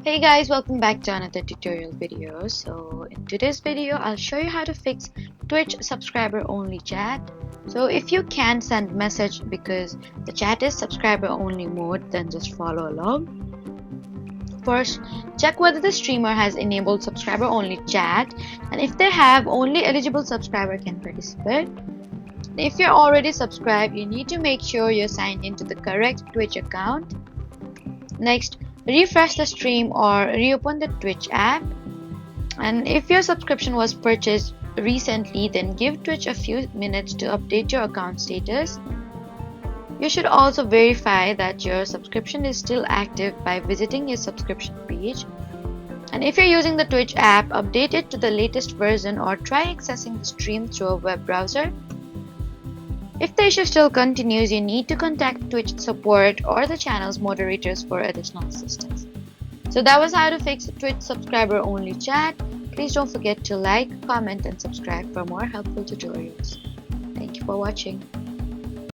Hey guys, welcome back to another tutorial video. So in today's video, I'll show you how to fix Twitch subscriber only chat. So if you can't send message because the chat is subscriber only mode, then just follow along. First, check whether the streamer has enabled subscriber only chat, and if they have, only eligible subscriber can participate. If you're already subscribed, you need to make sure you're signed into the correct Twitch account. Next, refresh the stream or reopen the Twitch app. And if your subscription was purchased recently, then give Twitch a few minutes to update your account status. You should also verify that your subscription is still active by visiting your subscription page. And if you're using the Twitch app, update it to the latest version or try accessing the stream through a web browser. If the issue still continues, you need to contact Twitch support or the channel's moderators for additional assistance. So that was how to fix Twitch subscriber only chat. Please don't forget to like, comment, and subscribe for more helpful tutorials. Thank you for watching.